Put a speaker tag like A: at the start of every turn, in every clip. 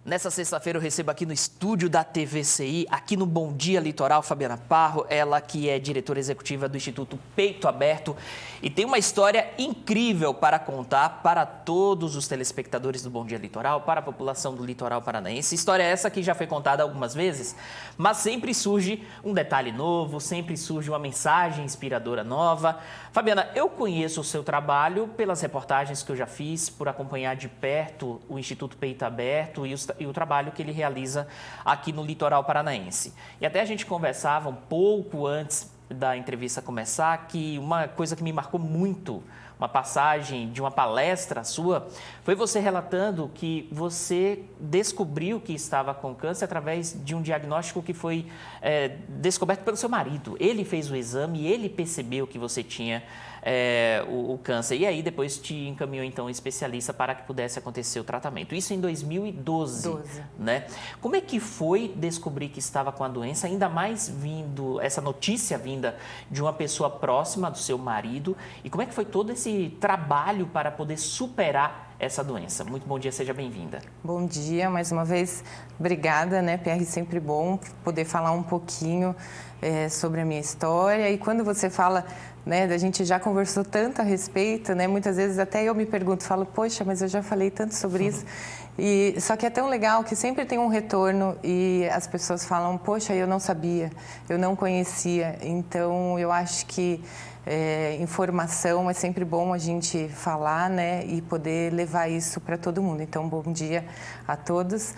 A: Nessa sexta-feira eu recebo aqui no estúdio da TVCI, aqui no Bom Dia Litoral, Fabiana Parro, ela que é diretora executiva do Instituto Peito Aberto e tem uma história incrível para contar para todos os telespectadores do Bom Dia Litoral, para a população do litoral paranaense. História essa que já foi contada algumas vezes, mas sempre surge um detalhe novo, sempre surge uma mensagem inspiradora nova. Fabiana, eu conheço o seu trabalho pelas reportagens que eu já fiz, por acompanhar de perto o Instituto Peito Aberto e o trabalho que ele realiza aqui no litoral paranaense. E até a gente conversava um pouco antes da entrevista começar que uma coisa que me marcou muito, uma passagem de uma palestra sua, foi você relatando que você descobriu que estava com câncer através de um diagnóstico que foi descoberto pelo seu marido. Ele fez o exame e ele percebeu que você tinha o câncer. E aí depois te encaminhou então um especialista para que pudesse acontecer o tratamento. Isso em 2012, né? Como é que foi descobrir que estava com a doença, ainda mais vindo, essa notícia vinda de uma pessoa próxima do seu marido? E como é que foi todo esse trabalho para poder superar essa doença? Muito bom dia, seja bem-vinda.
B: Bom dia, mais uma vez, obrigada, né, PR, sempre bom poder falar um pouquinho sobre a minha história. E quando você fala, né, a gente já conversou tanto a respeito, né, muitas vezes até eu me pergunto, falo, poxa, mas eu já falei tanto sobre isso. E só que é tão legal que sempre tem um retorno e as pessoas falam, poxa, eu não sabia, eu não conhecia. Então, eu acho que informação é sempre bom a gente falar, né, e poder levar isso para todo mundo. Então, bom dia a todos.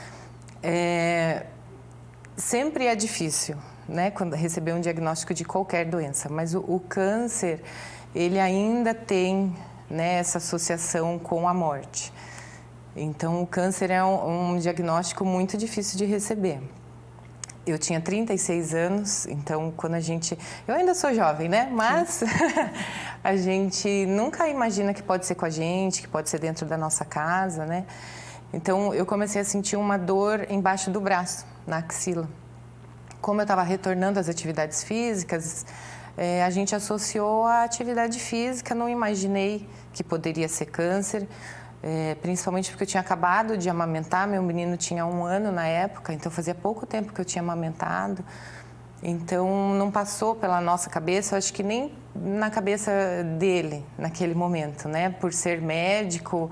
B: Sempre é difícil, né, quando receber um diagnóstico de qualquer doença, mas o câncer, ele ainda tem, né, essa associação com a morte. Então, o câncer é um diagnóstico muito difícil de receber. Eu tinha 36 anos, então quando a gente... Eu ainda sou jovem, né? Mas a gente nunca imagina que pode ser com a gente, que pode ser dentro da nossa casa, né? Então eu comecei a sentir uma dor embaixo do braço, na axila. Como eu estava retornando às atividades físicas, a gente associou a atividade física, não imaginei que poderia ser câncer. Principalmente porque eu tinha acabado de amamentar, meu menino tinha 1 ano na época, então fazia pouco tempo que eu tinha amamentado, então não passou pela nossa cabeça, acho que nem na cabeça dele naquele momento, né, por ser médico,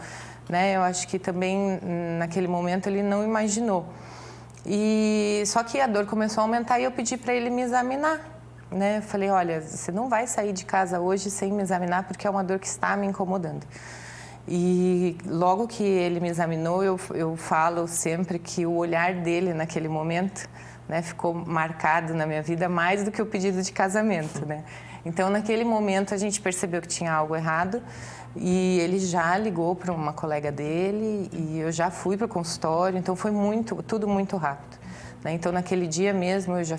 B: né, eu acho que também naquele momento ele não imaginou. E só que a dor começou a aumentar e eu pedi para ele me examinar, né, eu falei, olha, você não vai sair de casa hoje sem me examinar porque é uma dor que está me incomodando. E logo que ele me examinou, eu falo sempre que o olhar dele naquele momento, né, ficou marcado na minha vida mais do que o pedido de casamento, né? Então, naquele momento, a gente percebeu que tinha algo errado e ele já ligou para uma colega dele e eu já fui para o consultório, então foi tudo muito rápido, né? Então, naquele dia mesmo, eu já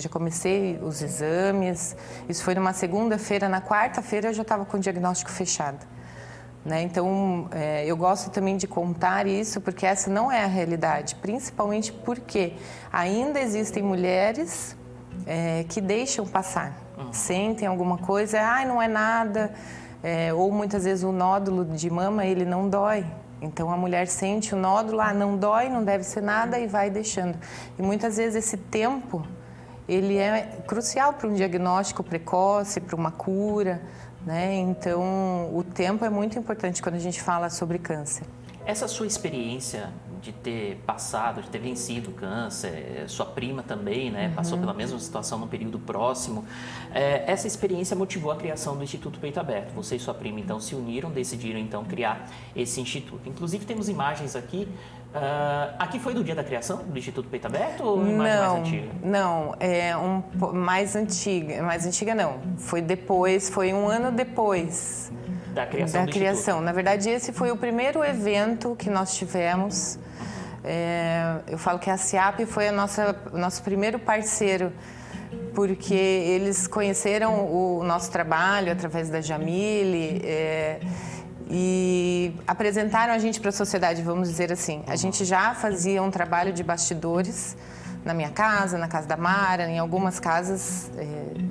B: comecei os exames, isso foi numa segunda-feira, na quarta-feira eu já estava com o diagnóstico fechado. Né? Então, eu gosto também de contar isso, porque essa não é a realidade, principalmente porque ainda existem mulheres que deixam passar, sentem alguma coisa, não é nada, ou muitas vezes o nódulo de mama, ele não dói. Então, a mulher sente o nódulo, não dói, não deve ser nada e vai deixando. E muitas vezes esse tempo, ele é crucial para um diagnóstico precoce, para uma cura, né? Então, o tempo é muito importante quando a gente fala sobre câncer.
A: Essa sua experiência de ter passado, de ter vencido o câncer, sua prima também, né, passou pela mesma situação no período próximo, essa experiência motivou a criação do Instituto Peito Aberto. Você e sua prima, então, se uniram, decidiram, então, criar esse instituto. Inclusive, temos imagens aqui. Aqui foi do dia da criação do Instituto Peito Aberto ou imagem mais antiga?
B: Não, mais antiga não. Foi depois, foi 1 ano depois
A: da criação do Instituto.
B: Na verdade, esse foi o primeiro evento que nós tivemos. Eu falo que a SIAP foi nosso primeiro parceiro, porque eles conheceram o nosso trabalho através da Jamile, e apresentaram a gente para a sociedade, vamos dizer assim. A gente já fazia um trabalho de bastidores na minha casa, na casa da Mara, em algumas casas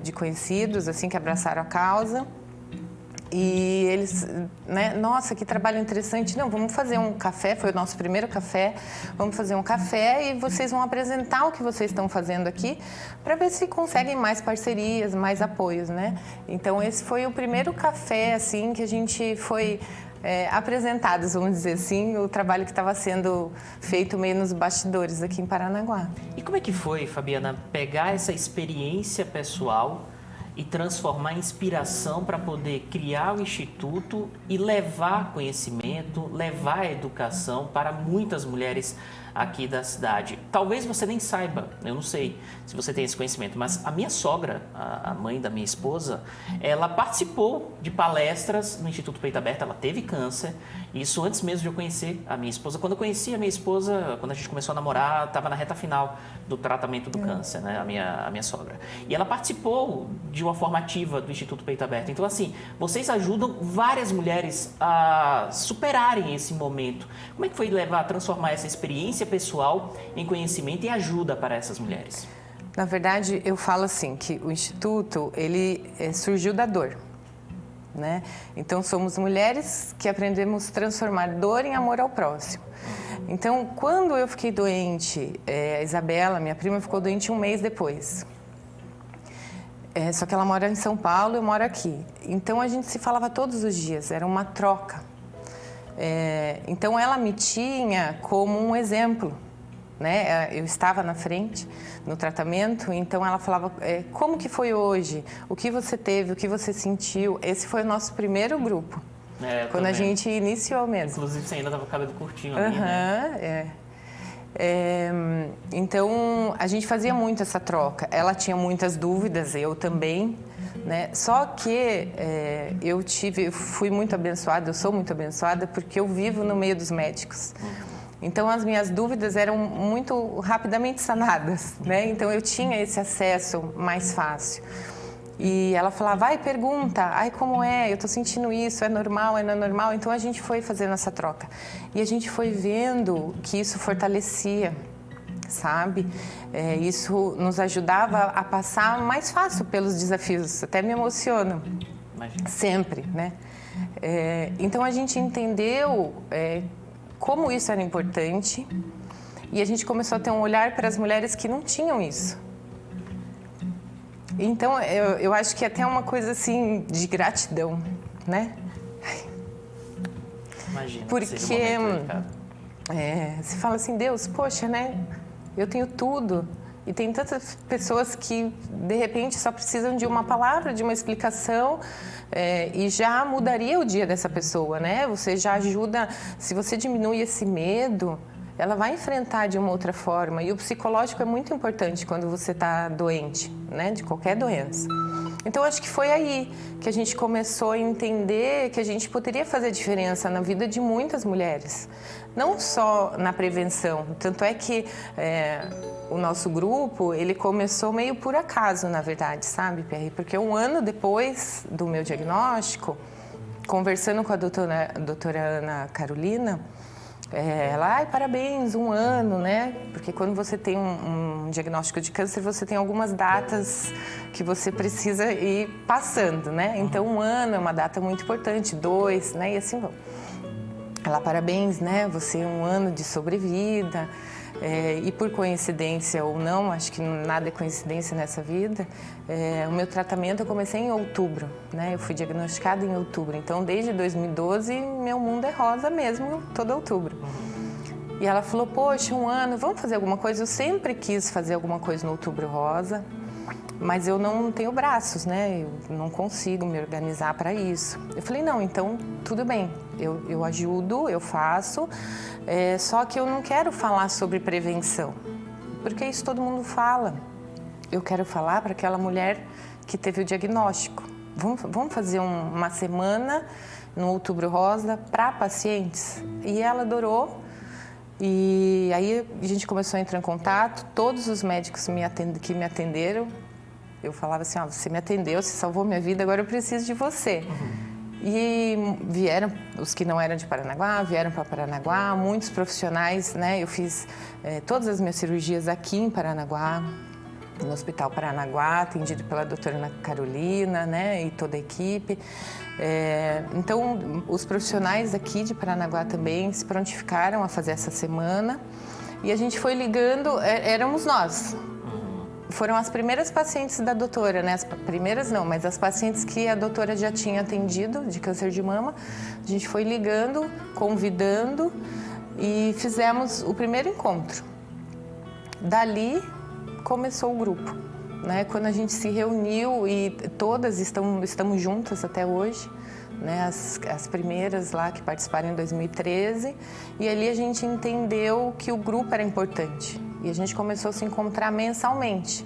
B: de conhecidos, assim, que abraçaram a causa. E eles, né, nossa, que trabalho interessante. Não, vamos fazer um café, foi o nosso primeiro café. Vamos fazer um café e vocês vão apresentar o que vocês estão fazendo aqui para ver se conseguem mais parcerias, mais apoios, né? Então, esse foi o primeiro café, assim, que a gente foi apresentados, vamos dizer assim, o trabalho que estava sendo feito meio nos bastidores aqui em Paranaguá.
A: E como é que foi, Fabiana, pegar essa experiência pessoal e transformar em inspiração para poder criar o Instituto e levar conhecimento, levar a educação para muitas mulheres aqui da cidade? Talvez você nem saiba, eu não sei se você tem esse conhecimento, mas a minha sogra, a mãe da minha esposa, ela participou de palestras no Instituto Peito Aberto, ela teve câncer, isso antes mesmo de eu conhecer a minha esposa. Quando eu conheci a minha esposa, quando a gente começou a namorar, estava na reta final do tratamento do câncer, né, a minha sogra. E ela participou de uma formativa do Instituto Peito Aberto. Então, assim, vocês ajudam várias mulheres a superarem esse momento. Como é que foi transformar essa experiência pessoal em conhecimento e ajuda para essas mulheres?
B: Na verdade, eu falo assim, que o Instituto, ele surgiu da dor, né? Então, somos mulheres que aprendemos a transformar dor em amor ao próximo. Então, quando eu fiquei doente, a Isabela, minha prima, ficou doente um mês depois. Só que ela mora em São Paulo, eu moro aqui. Então, a gente se falava todos os dias, era uma troca. Então, ela me tinha como um exemplo, né? Eu estava na frente no tratamento, então ela falava, como que foi hoje? O que você teve? O que você sentiu? Esse foi o nosso primeiro grupo, quando a gente iniciou mesmo.
A: Inclusive, você ainda estava com o cabelo curtinho ali, né?
B: Então, a gente fazia muito essa troca. Ela tinha muitas dúvidas, eu também, né? Só que eu fui muito abençoada, eu sou muito abençoada porque eu vivo no meio dos médicos. Então, as minhas dúvidas eram muito rapidamente sanadas, né? Então, eu tinha esse acesso mais fácil. E ela falava, vai, pergunta, ai, como é? Eu tô sentindo isso, é normal, não é normal? Então, a gente foi fazendo essa troca. E a gente foi vendo que isso fortalecia, sabe? Isso nos ajudava a passar mais fácil pelos desafios. Até me emociona, sempre, né? Então, a gente entendeu como isso era importante e a gente começou a ter um olhar para as mulheres que não tinham isso. Então, eu acho que é até uma coisa assim de gratidão, né?
A: Imagina.
B: Porque você fala assim, Deus, poxa, né? Eu tenho tudo. E tem tantas pessoas que, de repente, só precisam de uma palavra, de uma explicação, e já mudaria o dia dessa pessoa, né? Você já ajuda, se você diminui esse medo, ela vai enfrentar de uma outra forma. E o psicológico é muito importante quando você está doente, né? De qualquer doença. Então, acho que foi aí que a gente começou a entender que a gente poderia fazer diferença na vida de muitas mulheres. Não só na prevenção. Tanto é que o nosso grupo, ele começou meio por acaso, na verdade, sabe, Pierre? Porque um ano depois do meu diagnóstico, conversando com a doutora Ana Carolina, ela, ai, parabéns, 1 ano, né? Porque quando você tem um diagnóstico de câncer, você tem algumas datas que você precisa ir passando, né? Então, 1 ano é uma data muito importante, 2, né? E assim vão. Ela, parabéns, né? Você 1 ano de sobrevida. E por coincidência ou não, acho que nada é coincidência nessa vida, o meu tratamento eu comecei em outubro, né? Eu fui diagnosticada em outubro, então desde 2012 meu mundo é rosa mesmo, todo outubro. E ela falou, poxa, 1 ano, vamos fazer alguma coisa? Eu sempre quis fazer alguma coisa no Outubro Rosa, mas eu não tenho braços, né? Eu não consigo me organizar para isso. Eu falei, não, então tudo bem, eu ajudo, eu faço, só que eu não quero falar sobre prevenção, porque isso todo mundo fala. Eu quero falar para aquela mulher que teve o diagnóstico. Vamos fazer uma semana no Outubro Rosa para pacientes? E ela adorou. E aí a gente começou a entrar em contato, todos os médicos que me atenderam, eu falava assim, você me atendeu, você salvou minha vida, agora eu preciso de você. E vieram, os que não eram de Paranaguá, vieram para Paranaguá, muitos profissionais, né? Eu fiz todas as minhas cirurgias aqui em Paranaguá. no Hospital Paranaguá, atendido pela doutora Ana Carolina, né, e toda a equipe. Então, os profissionais aqui de Paranaguá também se prontificaram a fazer essa semana e a gente foi ligando, éramos nós. Foram as primeiras pacientes da doutora, né? As primeiras não, mas as pacientes que a doutora já tinha atendido de câncer de mama. A gente foi ligando, convidando e fizemos o primeiro encontro. Dali começou o grupo, né? Quando a gente se reuniu e todas estamos juntas até hoje, né? As primeiras lá que participaram em 2013, e ali a gente entendeu que o grupo era importante. E a gente começou a se encontrar mensalmente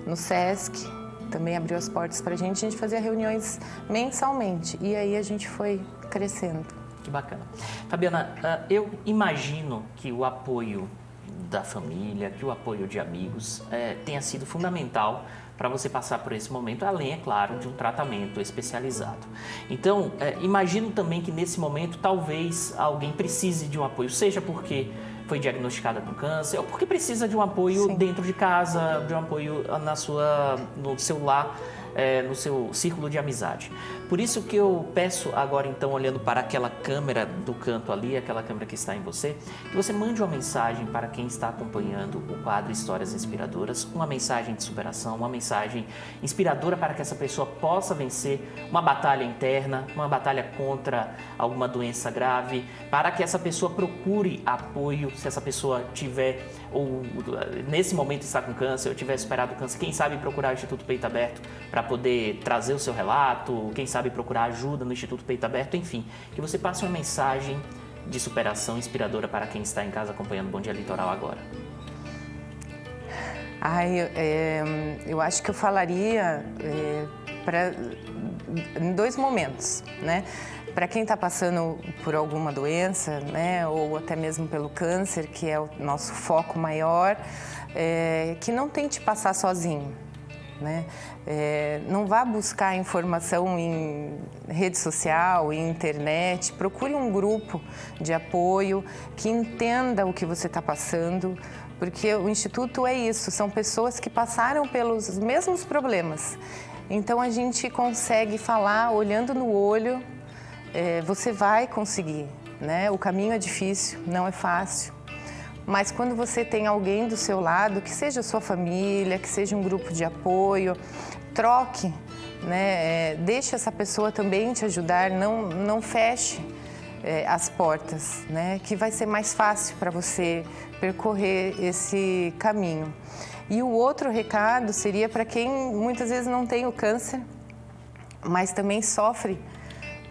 B: no SESC, também abriu as portas para a gente fazia reuniões mensalmente. E aí a gente foi crescendo.
A: Que bacana. Fabiana, eu imagino que o apoio da família, que o apoio de amigos tenha sido fundamental para você passar por esse momento, além, é claro, de um tratamento especializado. Então, imagino também que nesse momento talvez alguém precise de um apoio, seja porque foi diagnosticada com câncer ou porque precisa de um apoio
B: Sim.
A: dentro de casa, de um apoio no seu lar, no seu círculo de amizade. Por isso que eu peço agora, então, olhando para aquela câmera do canto ali, aquela câmera que está em você, que você mande uma mensagem para quem está acompanhando o quadro Histórias Inspiradoras, uma mensagem de superação, uma mensagem inspiradora para que essa pessoa possa vencer uma batalha interna, uma batalha contra alguma doença grave, para que essa pessoa procure apoio, se essa pessoa tiver, ou nesse momento está com câncer, ou tiver superado o câncer, quem sabe procurar o Instituto Peito Aberto para poder trazer o seu relato, quem sabe procurar ajuda no Instituto Peito Aberto, enfim, que você passe uma mensagem de superação inspiradora para quem está em casa acompanhando o Bom Dia Litoral agora.
B: Eu acho que eu falaria em dois momentos, né? Para quem está passando por alguma doença, né, ou até mesmo pelo câncer, que é o nosso foco maior, que não tente passar sozinho. Né? Não vá buscar informação em rede social, em internet. Procure um grupo de apoio que entenda o que você está passando, porque o Instituto é isso, são pessoas que passaram pelos mesmos problemas. Então a gente consegue falar olhando no olho, você vai conseguir, né? O caminho é difícil, não é fácil. Mas quando você tem alguém do seu lado, que seja a sua família, que seja um grupo de apoio, troque, né? Deixe essa pessoa também te ajudar, não feche as portas, né? Que vai ser mais fácil para você percorrer esse caminho. E o outro recado seria para quem muitas vezes não tem o câncer, mas também sofre,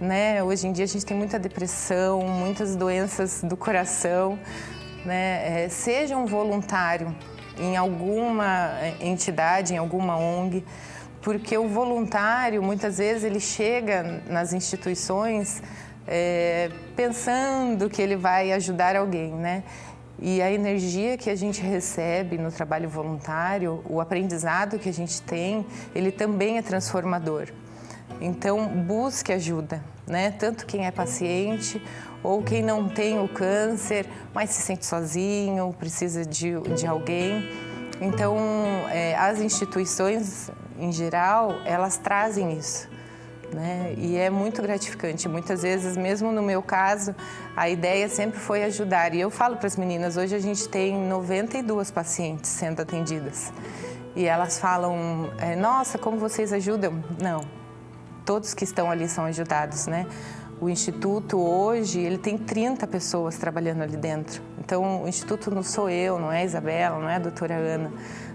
B: né? Hoje em dia a gente tem muita depressão, muitas doenças do coração, né? Seja um voluntário em alguma entidade, em alguma ONG, porque o voluntário, muitas vezes, ele chega nas instituições pensando que ele vai ajudar alguém, né? E a energia que a gente recebe no trabalho voluntário, o aprendizado que a gente tem, ele também é transformador. Então, busque ajuda, né? Tanto quem é paciente ou quem não tem o câncer, mas se sente sozinho, precisa de alguém. Então, as instituições, em geral, elas trazem isso, né? E é muito gratificante. Muitas vezes, mesmo no meu caso, a ideia sempre foi ajudar. E eu falo para as meninas, hoje a gente tem 92 pacientes sendo atendidas. E elas falam, nossa, como vocês ajudam? Não, todos que estão ali são ajudados, né? O Instituto hoje, ele tem 30 pessoas trabalhando ali dentro. Então, o Instituto não sou eu, não é a Isabela, não é a doutora Ana,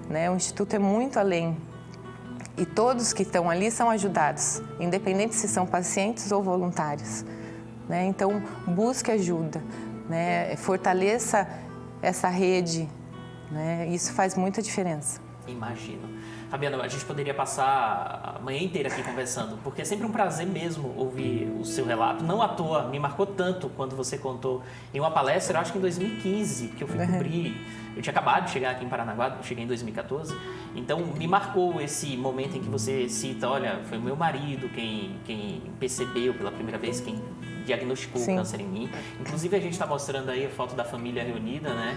B: né? O Instituto é muito além. E todos que estão ali são ajudados, independente se são pacientes ou voluntários, né? Então, busque ajuda, né? Fortaleça essa rede, né? Isso faz muita diferença.
A: Imagino. Fabiana, a gente poderia passar a manhã inteira aqui conversando, porque é sempre um prazer mesmo ouvir o seu relato. Não à toa, me marcou tanto quando você contou em uma palestra, eu acho que em 2015, que eu fui cobrir. Eu tinha acabado de chegar aqui em Paranaguá, cheguei em 2014. Então, me marcou esse momento em que você cita, olha, foi o meu marido quem percebeu pela primeira vez, quem diagnosticou o câncer em mim. Inclusive, a gente está mostrando aí a foto da família reunida, né?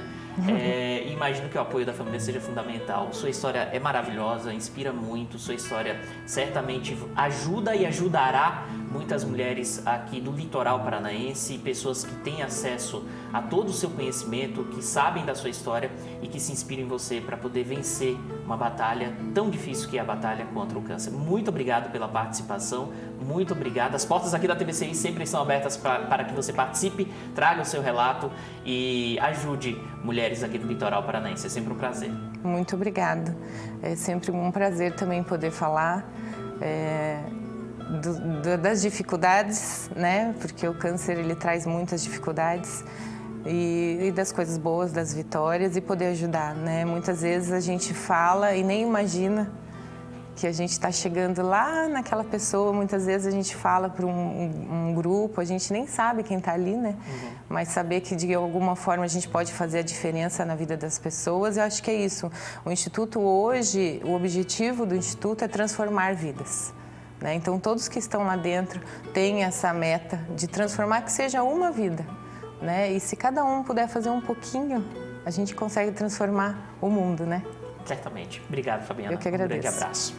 A: E imagino que o apoio da família seja fundamental. Sua história é maravilhosa, inspira muito. Sua história certamente ajuda e ajudará muitas mulheres aqui do litoral paranaense, pessoas que têm acesso a todo o seu conhecimento, que sabem da sua história e que se inspiram em você para poder vencer uma batalha tão difícil que é a batalha contra o câncer. Muito obrigado pela participação, muito obrigado. As portas aqui da TVCI sempre estão abertas para que você participe, traga o seu relato e ajude mulheres aqui do litoral paranaense. É sempre um prazer.
B: Muito obrigada. É sempre um prazer também poder falar das dificuldades, né? Porque o câncer ele traz muitas dificuldades e das coisas boas, das vitórias e poder ajudar, né? Muitas vezes a gente fala e nem imagina que a gente está chegando lá naquela pessoa. Muitas vezes a gente fala para um grupo, a gente nem sabe quem está ali, né? Mas saber que de alguma forma a gente pode fazer a diferença na vida das pessoas, eu acho que é isso. O Instituto hoje, o objetivo do Instituto é transformar vidas. Né? Então, todos que estão lá dentro têm essa meta de transformar, que seja uma vida. Né? E se cada um puder fazer um pouquinho, a gente consegue transformar o mundo, né?
A: Certamente. Obrigado, Fabiana.
B: Eu que agradeço.
A: Um grande abraço.